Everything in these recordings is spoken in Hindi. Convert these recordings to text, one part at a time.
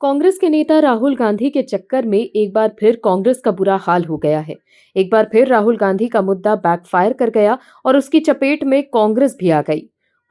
कांग्रेस के नेता राहुल गांधी के चक्कर में एक बार फिर कांग्रेस का बुरा हाल हो गया है। एक बार फिर राहुल गांधी का मुद्दा बैकफायर कर गया और उसकी चपेट में कांग्रेस भी आ गई।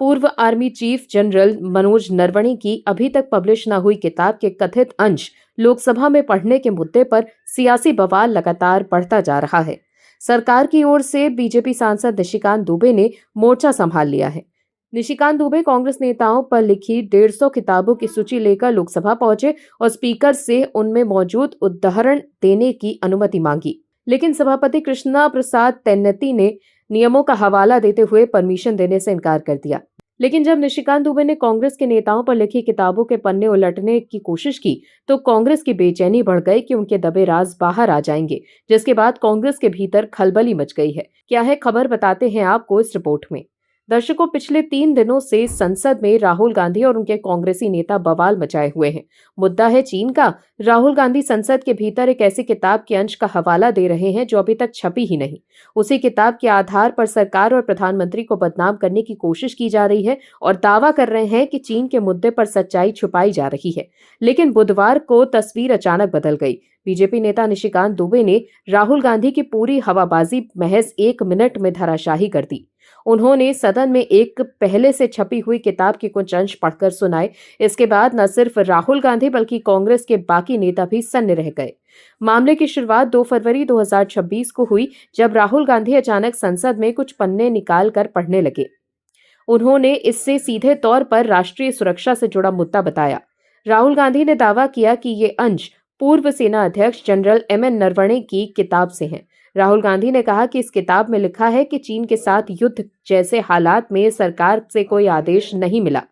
पूर्व army chief general Manoj Naravane की अभी तक पब्लिश न हुई किताब के कथित अंश लोकसभा में पढ़ने के मुद्दे पर सियासी बवाल लगातार बढ़ता जा रहा है। सरकार की ओर से बीजेपी सांसद निशिकांत दुबे ने मोर्चा संभाल लिया है। निशिकांत दुबे कांग्रेस नेताओं पर लिखी 150 किताबों की सूची लेकर लोकसभा पहुंचे और स्पीकर से उनमें मौजूद उद्धरण देने की अनुमति मांगी, लेकिन सभापति कृष्णा प्रसाद तेन्नती ने नियमों का हवाला देते हुए परमिशन देने से इनकार कर दिया। लेकिन जब निशिकांत दुबे ने कांग्रेस के नेताओं पर लिखी किताबों के पन्ने उलटने की कोशिश की तो कांग्रेस की बेचैनी बढ़ गई कि उनके दबे राज बाहर आ जाएंगे, जिसके बाद कांग्रेस के भीतर खलबली मच गई है। क्या है खबर, बताते हैं आपको इस रिपोर्ट में। दर्शकों, पिछले 3 दिनों से संसद में राहुल गांधी और उनके कांग्रेसी नेता बवाल मचाए हुए हैं। मुद्दा है चीन का। राहुल गांधी संसद के भीतर एक ऐसी किताब के अंश का हवाला दे रहे हैं जो अभी तक छपी ही नहीं। उसी किताब के आधार पर सरकार और प्रधानमंत्री को बदनाम करने की कोशिश की जा रही है और दावा कर रहे हैं कि चीन के मुद्दे पर सच्चाई छुपाई जा रही है। लेकिन बुधवार को तस्वीर अचानक बदल गई। बीजेपी नेता निशिकांत दुबे ने राहुल गांधी की पूरी हवाबाजी महज 1 मिनट में धराशाही कर दी। उन्होंने सदन में एक पहले से छपी हुई किताब के कुछ अंश पढ़कर सुनाए। इसके बाद न सिर्फ राहुल गांधी बल्कि कांग्रेस के बाकी नेता भी सन्न रह गए। मामले की शुरुआत 2 फरवरी 2026 को हुई, जब राहुल गांधी अचानक संसद में कुछ पन्ने निकाल कर पढ़ने लगे। उन्होंने इससे सीधे तौर पर राष्ट्रीय सुरक्षा से जुड़ा मुद्दा बताया। राहुल गांधी ने दावा किया कि ये अंश पूर्व सेना अध्यक्ष जनरल एमएन नरवणे की किताब से हैं। राहुल गांधी ने कहा कि इस किताब में लिखा है कि चीन के साथ युद्ध जैसे हालात में सरकार से कोई आदेश नहीं मिला।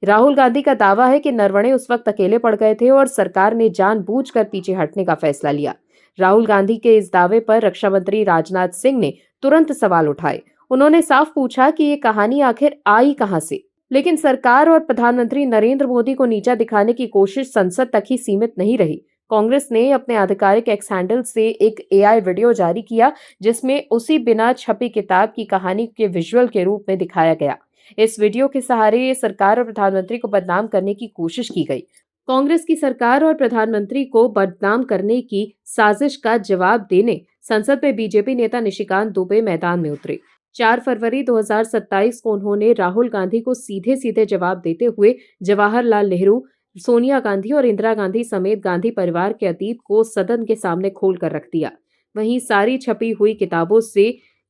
राहुल गांधी का दावा है कि नरवणे उस वक्त अकेले पड़ गए थे और सरकार ने जानबूझकर पीछे हटने का फैसला लिया। राहुल गांधी के इस दावे पर रक्षा मंत्री राजनाथ सिंह ने तुरंत सवाल उठाए। उन्होंने साफ पूछा कि ये कहानी आखिर आई कहां से। लेकिन सरकार और प्रधानमंत्री नरेंद्र मोदी को नीचा दिखाने की कोशिश संसद तक ही सीमित नहीं रही। कांग्रेस ने अपने आधिकारिक एक्स हैंडल से एक एआई वीडियो जारी किया, जिसमें उसी बिना छपी किताब की कहानी के विजुअल के रूप में दिखाया गया। इस वीडियो के सहारे सरकार और प्रधानमंत्री को बदनाम करने की कोशिश की गई। कांग्रेस की सरकार और प्रधानमंत्री को बदनाम करने की साजिश का जवाब देने संसद में बीजेपी नेता निशिकांत दुबे मैदान में उतरे। 4 फरवरी 2027 को उन्होंने राहुल गांधी को सीधे सीधे जवाब देते हुए जवाहरलाल नेहरू, सोनिया गांधी और इंदिरा गांधी समेत गांधी परिवार के अतीत को सदन के सामने खोलकर रख दिया। वहीं सारी छपी हुई किताबों से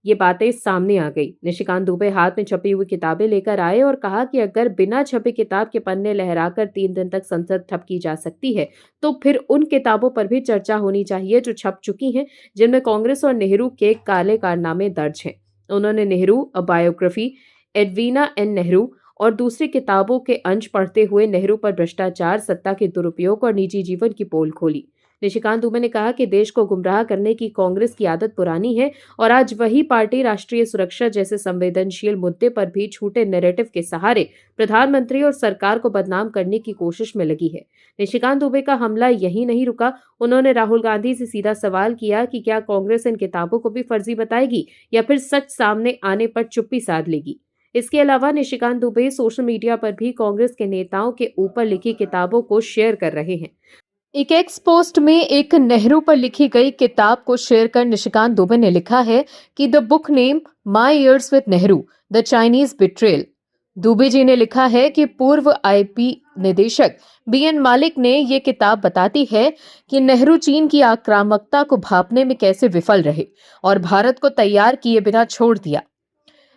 ये बातें सामने आ गई। निशिकांत दुबे हाथ में छपी हुई किताबें लेकर आए और कहा कि अगर बिना छपे किताब के पन्ने लहराकर 3 दिन तक संसद ठप की जा सकती है, तो फिर उन किताबों पर भी चर्चा होनी चाहिए जो छप चुकी हैं, जिनमें कांग्रेस और नेहरू के काले कारनामे दर्ज हैं। उन्होंने Nehru a biography, Edwina and Nehru और दूसरी किताबों के अंश पढ़ते हुए नेहरू पर भ्रष्टाचार, सत्ता के दुरुपयोग और निजी जीवन की पोल खोली। निशिकांत दुबे ने कहा कि देश को गुमराह करने की कांग्रेस की आदत पुरानी है और आज वही पार्टी राष्ट्रीय सुरक्षा जैसे संवेदनशील मुद्दे पर भी झूठे नैरेटिव के सहारे प्रधानमंत्री और सरकार को बदनाम करने की कोशिश में लगी है। निशिकांत दुबे का हमला यही नहीं रुका। उन्होंने राहुल गांधी से सीधा सवाल किया कि क्या कांग्रेस इन किताबों को भी फर्जी बताएगी या फिर सच सामने आने पर चुप्पी साध लेगी। इसके अलावा निशिकांत दुबे सोशल मीडिया पर भी कांग्रेस के नेताओं के ऊपर लिखी किताबों को शेयर कर रहे हैं। एक एक्स पोस्ट में एक नेहरू पर लिखी गई किताब को शेयर कर निशिकांत दुबे ने लिखा है कि the book name my years with Nehru, the Chinese betrayal. Dubey ji ने लिखा है कि पूर्व आईपी निदेशक बीएन मालिक ने ये किताब बताती है कि नेहरू चीन की आक्रामकता को भांपने में कैसे विफल रहे और भारत को तैयार किए बिना छोड़ दिया।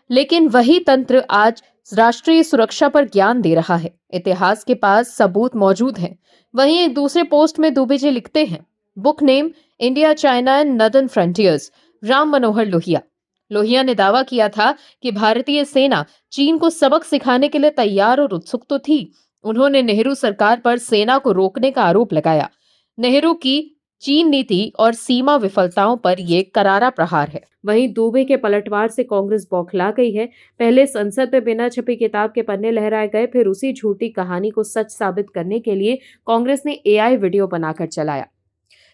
लेकिन वही तंत्र आज राष्ट्रीय सुरक्षा पर ज्ञान दे रहा है। इतिहास के पास सबूत मौजूद हैं। वहीं एक दूसरे पोस्ट में दुबे जी लिखते हैं, book name India China and northern frontiers, Ram Manohar Lohia. Lohia ने दावा किया था कि भारतीय सेना चीन को सबक सिखाने के लिए तैयार और उत्सुक तो थी। उन्होंने नेहरू सरकार पर सेना को रोकने का आरोप लगाया। नेहरू की चीन नीति और सीमा विफलताओं पर यह करारा प्रहार है। वहीं दुबे के पलटवार से कांग्रेस बौखला गई है। पहले संसद में बिना छपी किताब के पन्ने लहराए गए, फिर उसी झूठी कहानी को सच साबित करने के लिए कांग्रेस ने एआई वीडियो बनाकर चलाया।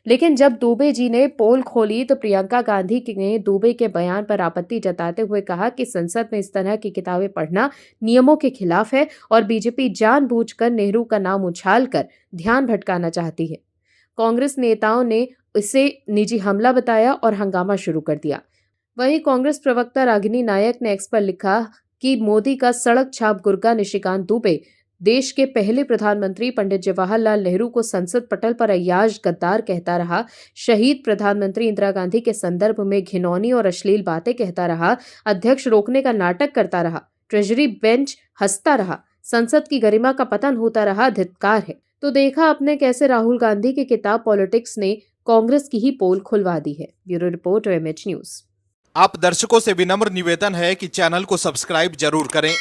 लेकिन जब दुबे जी ने पोल खोली तो प्रियंका गांधी ने दुबे के बयान पर आपत्ति जताते हुए कहा कि संसद में इस तरह की किताबें पढ़ना नियमों के खिलाफ है और बीजेपी जानबूझकर नेहरू का नाम उछालकर ध्यान भटकाना चाहती है। कांग्रेस नेताओं ने इसे निजी हमला बताया और हंगामा शुरू कर दिया। वहीं कांग्रेस प्रवक्ता रागिनी नायक ने एक्स पर लिखा कि मोदी का सड़क छाप गुर्गा निशिकांत दुबे देश के पहले प्रधानमंत्री पंडित जवाहरलाल नेहरू को संसद पटल पर अय्याश गद्दार कहता रहा, शहीद प्रधानमंत्री इंदिरा गांधी के संदर्भ में घिनौनी और अश्लील बातें कहता रहा, अध्यक्ष रोकने का नाटक करता रहा, ट्रेजरी बेंच हंसता रहा, संसद की गरिमा का पतन होता रहा, धिक्कार है। तो देखा आपने कैसे राहुल गांधी की किताब पॉलिटिक्स ने कांग्रेस की ही पोल खुलवा दी है। Bureau report OMH news. आप दर्शकों से विनम्र निवेदन है कि चैनल को सब्सक्राइब जरूर करें